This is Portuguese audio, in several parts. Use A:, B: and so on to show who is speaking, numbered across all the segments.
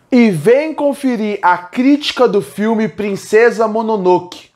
A: E vem conferir a crítica do filme Princesa Mononoke.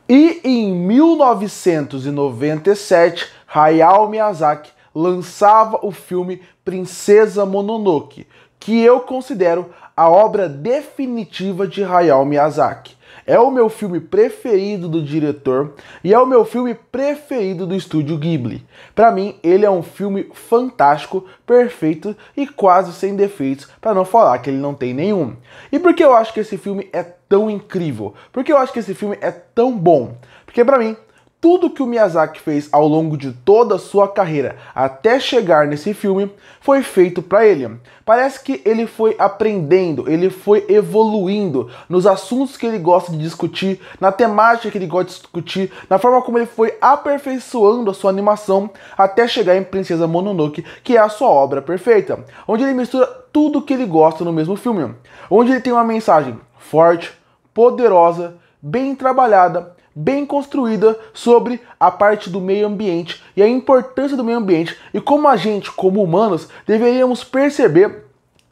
A: E em 1997, Hayao Miyazaki lançava o filme Princesa Mononoke, que eu considero a obra definitiva de Hayao Miyazaki. É o meu filme preferido do diretor e é o meu filme preferido do estúdio Ghibli. Para mim, ele é um filme fantástico, perfeito e quase sem defeitos, para não falar que ele não tem nenhum. E por que eu acho que esse filme é tão incrível? Porque eu acho que esse filme é tão bom? Porque para mim, tudo que o Miyazaki fez ao longo de toda a sua carreira até chegar nesse filme foi feito para ele. Parece que ele foi aprendendo, ele foi evoluindo nos assuntos que ele gosta de discutir, na temática que ele gosta de discutir, na forma como ele foi aperfeiçoando a sua animação até chegar em Princesa Mononoke, que é a sua obra perfeita, onde ele mistura tudo que ele gosta no mesmo filme, onde ele tem uma mensagem forte, poderosa, bem trabalhada, bem construída sobre a parte do meio ambiente e a importância do meio ambiente e como a gente, como humanos, deveríamos perceber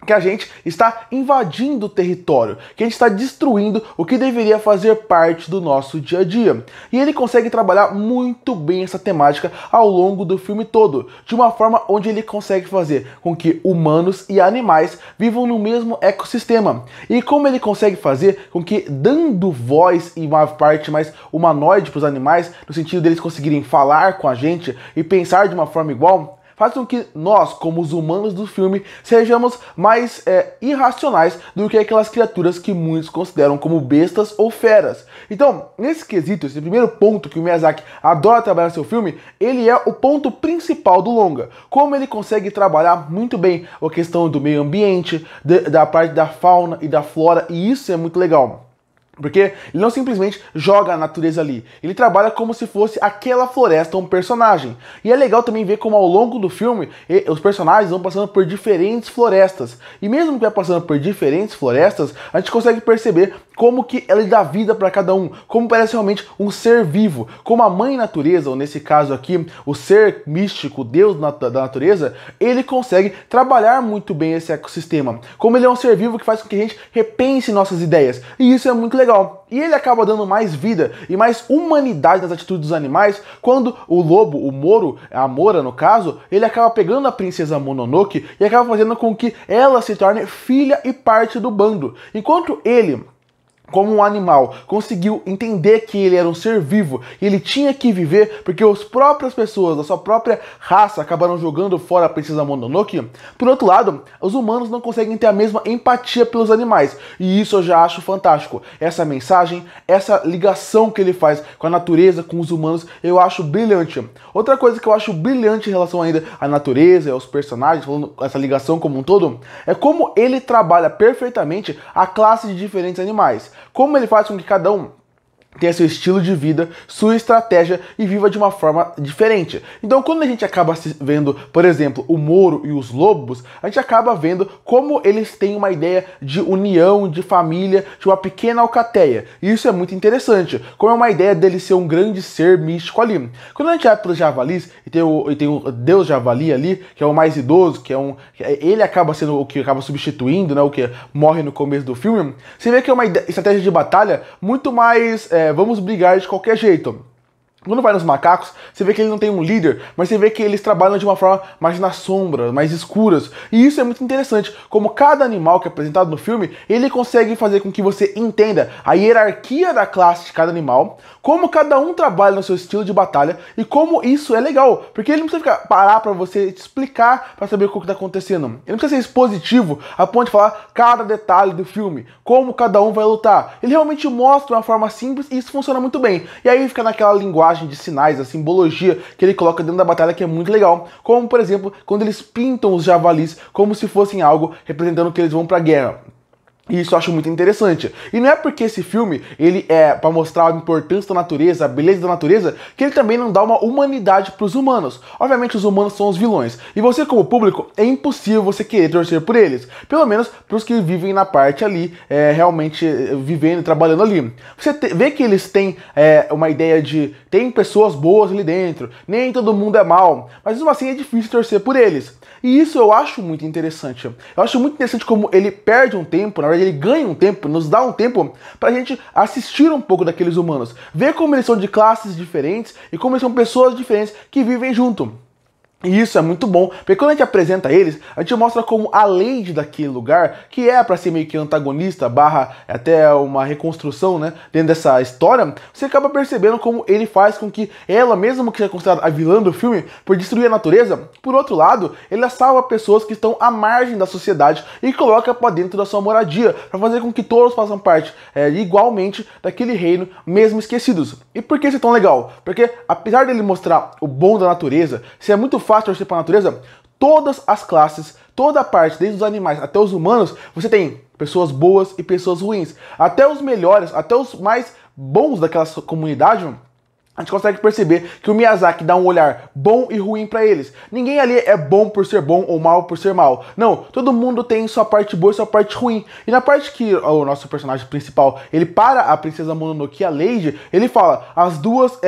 A: que a gente está invadindo o território, que a gente está destruindo o que deveria fazer parte do nosso dia a dia. E ele consegue trabalhar muito bem essa temática ao longo do filme todo, de uma forma onde ele consegue fazer com que humanos e animais vivam no mesmo ecossistema. E como ele consegue fazer com que, dando voz e uma parte mais humanoide para os animais, no sentido deles conseguirem falar com a gente e pensar de uma forma igual, faz com que nós, como os humanos do filme, sejamos mais irracionais do que aquelas criaturas que muitos consideram como bestas ou feras. Então, nesse quesito, esse primeiro ponto que o Miyazaki adora trabalhar no seu filme, ele é o ponto principal do longa. Como ele consegue trabalhar muito bem a questão do meio ambiente, da parte da fauna e da flora, e isso é muito legal. Porque ele não simplesmente joga a natureza ali, ele trabalha como se fosse aquela floresta um personagem. E é legal também ver como ao longo do filme os personagens vão passando por diferentes florestas. E mesmo que vai passando por diferentes florestas, a gente consegue perceber como que ela dá vida para cada um, como parece realmente um ser vivo, como a mãe natureza, ou nesse caso aqui, o ser místico, o deus da natureza, ele consegue trabalhar muito bem esse ecossistema. Como ele é um ser vivo que faz com que a gente repense nossas ideias. E isso é muito legal. E ele acaba dando mais vida e mais humanidade nas atitudes dos animais quando o lobo, o Moro, a Mora no caso, ele acaba pegando a Princesa Mononoke e acaba fazendo com que ela se torne filha e parte do bando. Enquanto ele, como um animal, conseguiu entender que ele era um ser vivo e ele tinha que viver porque as próprias pessoas da sua própria raça acabaram jogando fora a Princesa Mononoke. Por outro lado, os humanos não conseguem ter a mesma empatia pelos animais, e isso eu já acho fantástico. Essa mensagem, essa ligação que ele faz com a natureza, com os humanos, eu acho brilhante. Outra coisa que eu acho brilhante em relação ainda à natureza e aos personagens, falando essa ligação como um todo, é como ele trabalha perfeitamente a classe de diferentes animais. Como ele faz com que cada um tenha seu estilo de vida, sua estratégia e viva de uma forma diferente. Então, quando a gente acaba vendo, por exemplo, o Moro e os lobos, a gente acaba vendo como eles têm uma ideia de união, de família, de uma pequena alcateia. E isso é muito interessante, como é uma ideia dele ser um grande ser místico ali. Quando a gente vai pelos javalis, e tem o deus javali ali, que é o mais idoso, ele acaba sendo o que acaba substituindo, né, o que morre no começo do filme, você vê que é uma estratégia de batalha muito mais vamos brigar de qualquer jeito. Quando vai nos macacos, você vê que ele não tem um líder, mas você vê que eles trabalham de uma forma mais na sombra, mais escuras. E isso é muito interessante, como cada animal que é apresentado no filme, ele consegue fazer com que você entenda a hierarquia da classe de cada animal, como cada um trabalha no seu estilo de batalha e como isso é legal. Porque ele não precisa parar para você te explicar para saber o que está acontecendo. Ele não precisa ser expositivo a ponto de falar cada detalhe do filme, como cada um vai lutar. Ele realmente mostra de uma forma simples e isso funciona muito bem. E aí fica naquela linguagem de sinais, a simbologia que ele coloca dentro da batalha, que é muito legal. Como, por exemplo, quando eles pintam os javalis como se fossem algo representando que eles vão pra guerra. E isso eu acho muito interessante. E não é porque esse filme, ele é para mostrar a importância da natureza, a beleza da natureza, que ele também não dá uma humanidade para os humanos. Obviamente os humanos são os vilões. E você como público, é impossível você querer torcer por eles. Pelo menos para os que vivem na parte ali, realmente vivendo e trabalhando ali. Você vê que eles têm uma ideia de... Tem pessoas boas ali dentro, nem todo mundo é mal. Mas mesmo assim é difícil torcer por eles. E isso eu acho muito interessante. Eu acho muito interessante como ele perde um tempo, na verdade ele ganha um tempo, nos dá um tempo pra gente assistir um pouco daqueles humanos. Ver como eles são de classes diferentes e como eles são pessoas diferentes que vivem junto. E isso é muito bom, porque quando a gente apresenta eles, a gente mostra como a Lady daquele lugar, que é pra ser meio que antagonista, barra até uma reconstrução, né, dentro dessa história, você acaba percebendo como ele faz com que ela, mesmo que seja considerada a vilã do filme, por destruir a natureza, por outro lado, ele salva pessoas que estão à margem da sociedade e coloca pra dentro da sua moradia, pra fazer com que todos façam parte igualmente daquele reino, mesmo esquecidos. E por que isso é tão legal? Porque apesar dele mostrar o bom da natureza, se é muito fácil torcer para a natureza, todas as classes, toda a parte, desde os animais até os humanos, você tem pessoas boas e pessoas ruins. Até os melhores, até os mais bons daquela comunidade, a gente consegue perceber que o Miyazaki dá um olhar bom e ruim pra eles. Ninguém ali é bom por ser bom ou mal por ser mal. Não, todo mundo tem sua parte boa e sua parte ruim. E na parte que o nosso personagem principal, ele para a princesa Mononoke e a Lady, ele fala, as duas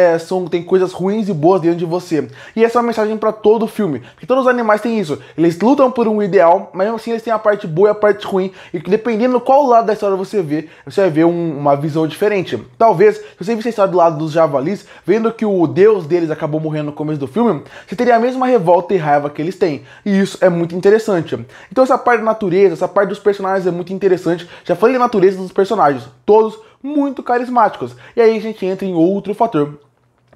A: tem coisas ruins e boas dentro de você. E essa é uma mensagem pra todo o filme. Porque todos os animais têm isso. Eles lutam por um ideal, mas mesmo assim eles têm a parte boa e a parte ruim. E dependendo qual lado da história você vê, você vai ver uma visão diferente. Talvez, se você visse a história do lado dos javalis, vendo que o deus deles acabou morrendo no começo do filme, você teria a mesma revolta e raiva que eles têm. E isso é muito interessante. Então essa parte da natureza, essa parte dos personagens é muito interessante. Já falei da natureza dos personagens, todos muito carismáticos. E aí a gente entra em outro fator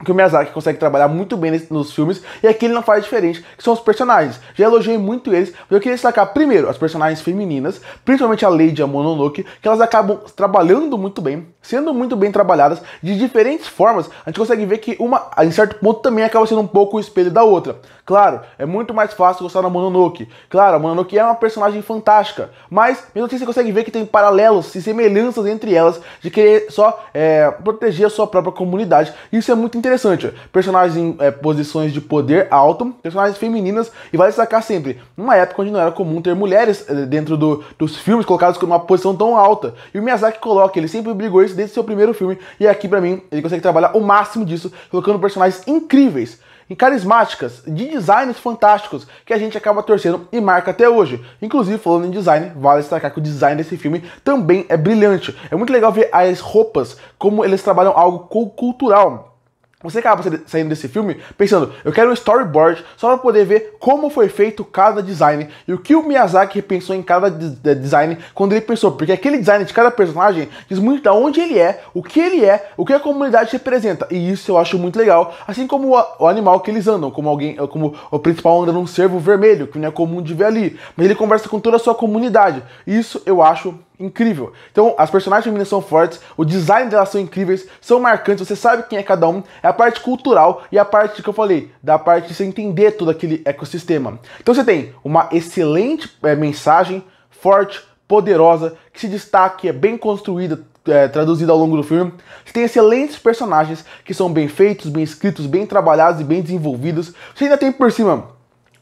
A: que o Miyazaki consegue trabalhar muito bem nos filmes, e aqui ele não faz diferente, que são os personagens. Já elogiei muito eles, mas eu queria destacar primeiro as personagens femininas, principalmente a Lady e a Mononoke, que elas acabam trabalhando muito bem, sendo muito bem trabalhadas, de diferentes formas. A gente consegue ver que uma, em certo ponto, também acaba sendo um pouco o espelho da outra. Claro, é muito mais fácil gostar da Mononoke. Claro, a Mononoke é uma personagem fantástica, mas mesmo assim você consegue ver que tem paralelos e semelhanças entre elas, de querer só proteger a sua própria comunidade. Isso é muito interessante. Personagens em posições de poder alto, personagens femininas, e vale destacar sempre, numa época onde não era comum ter mulheres dentro dos filmes colocadas numa posição tão alta. E o Miyazaki coloca, ele sempre brigou isso desde seu primeiro filme, e aqui pra mim ele consegue trabalhar o máximo disso, colocando personagens incríveis e carismáticas, de designs fantásticos, que a gente acaba torcendo e marca até hoje. Inclusive, falando em design, vale destacar que o design desse filme também é brilhante. É muito legal ver as roupas, como eles trabalham algo cultural. Você acaba saindo desse filme pensando, eu quero um storyboard só para poder ver como foi feito cada design e o que o Miyazaki repensou em cada design quando ele pensou, porque aquele design de cada personagem diz muito de onde ele é, o que a comunidade representa, e isso eu acho muito legal, assim como o animal que eles andam, como o principal anda num cervo vermelho, que não é comum de ver ali, mas ele conversa com toda a sua comunidade, isso eu acho incrível. Então, as personagens femininas são fortes, o design delas são incríveis, são marcantes, você sabe quem é cada um, é a parte cultural e a parte que eu falei, da parte de você entender todo aquele ecossistema. Então você tem uma excelente mensagem, forte, poderosa, que se destaca, é bem construída, traduzida ao longo do filme. Você tem excelentes personagens que são bem feitos, bem escritos, bem trabalhados e bem desenvolvidos. Você ainda tem por cima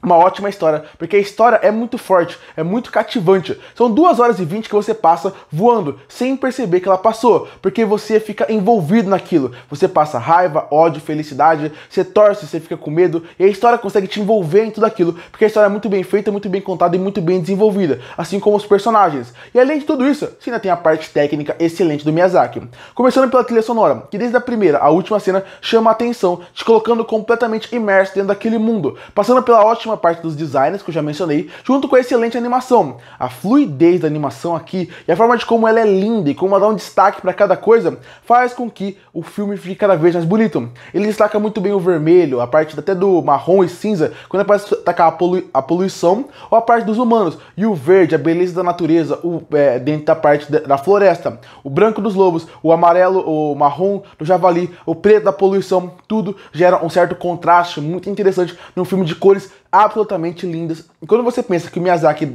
A: uma ótima história, porque a história é muito forte, é muito cativante. São 2 horas e 20 que você passa voando, sem perceber que ela passou, porque você fica envolvido naquilo. Você passa raiva, ódio, felicidade, você torce, você fica com medo, e a história consegue te envolver em tudo aquilo, porque a história é muito bem feita, muito bem contada e muito bem desenvolvida, assim como os personagens. E além de tudo isso, você ainda tem a parte técnica excelente do Miyazaki. Começando pela trilha sonora, que desde a primeira à última cena chama a atenção, te colocando completamente imerso dentro daquele mundo, passando pela ótima parte dos designs que eu já mencionei, junto com a excelente animação. A fluidez da animação aqui e a forma de como ela é linda e como ela dá um destaque para cada coisa faz com que o filme fique cada vez mais bonito. Ele destaca muito bem o vermelho, a parte até do marrom e cinza, quando aparece atacar a poluição, ou a parte dos humanos, e o verde, a beleza da natureza, dentro da parte da floresta, o branco dos lobos, o amarelo, o marrom do javali, o preto da poluição, tudo gera um certo contraste muito interessante num filme de cores absolutamente lindas. E quando você pensa que o Miyazaki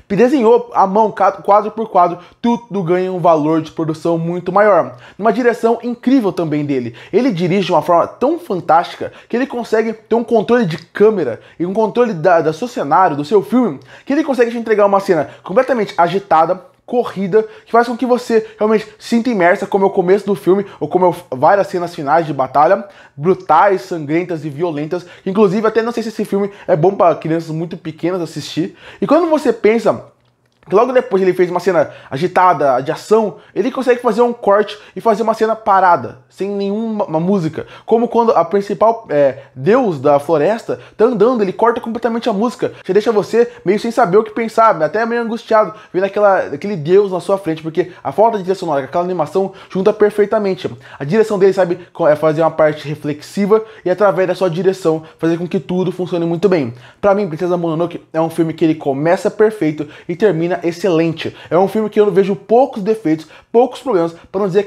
A: desenhou à mão, quadro por quadro, tudo ganha um valor de produção muito maior. Uma direção incrível também dele. Ele dirige de uma forma tão fantástica que ele consegue ter um controle de câmera e um controle do seu cenário, do seu filme, que ele consegue te entregar uma cena completamente agitada, corrida, que faz com que você realmente se sinta imersa, como é o começo do filme, ou como é várias cenas finais de batalha, brutais, sangrentas e violentas, que inclusive até não sei se esse filme é bom para crianças muito pequenas assistir. E quando você pensa que logo depois ele fez uma cena agitada, de ação, ele consegue fazer um corte e fazer uma cena parada, sem nenhuma música. Como quando a principal deus da floresta tá andando, ele corta completamente a música. Já deixa você meio sem saber o que pensar, até meio angustiado, vendo aquele deus na sua frente, porque a falta de trilha sonora, aquela animação, junta perfeitamente. A direção dele sabe fazer uma parte reflexiva e através da sua direção fazer com que tudo funcione muito bem. Pra mim, Princesa Mononoke é um filme que ele começa perfeito e termina excelente. É um filme que eu vejo poucos defeitos, poucos problemas, para não dizer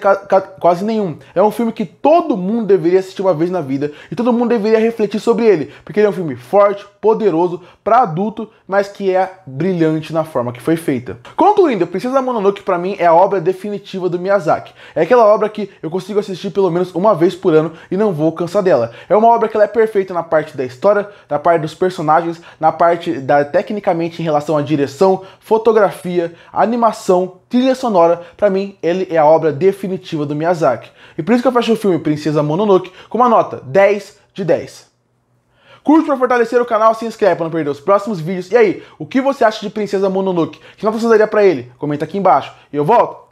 A: quase nenhum. É um filme que todo mundo deveria assistir uma vez na vida e todo mundo deveria refletir sobre ele, porque ele é um filme forte, poderoso, para adulto, mas que é brilhante na forma que foi feita. Concluindo, Princesa Mononoke para mim é a obra definitiva do Miyazaki. É aquela obra que eu consigo assistir pelo menos uma vez por ano e não vou cansar dela. É uma obra que ela é perfeita na parte da história, na parte dos personagens, na parte tecnicamente em relação à direção, fotografia, animação, trilha sonora. Pra mim, ele é a obra definitiva do Miyazaki. E por isso que eu fecho o filme Princesa Mononoke com uma nota 10 de 10. Curte para fortalecer o canal, se inscreve para não perder os próximos vídeos. E aí, o que você acha de Princesa Mononoke? Que nota você daria pra ele? Comenta aqui embaixo. E eu volto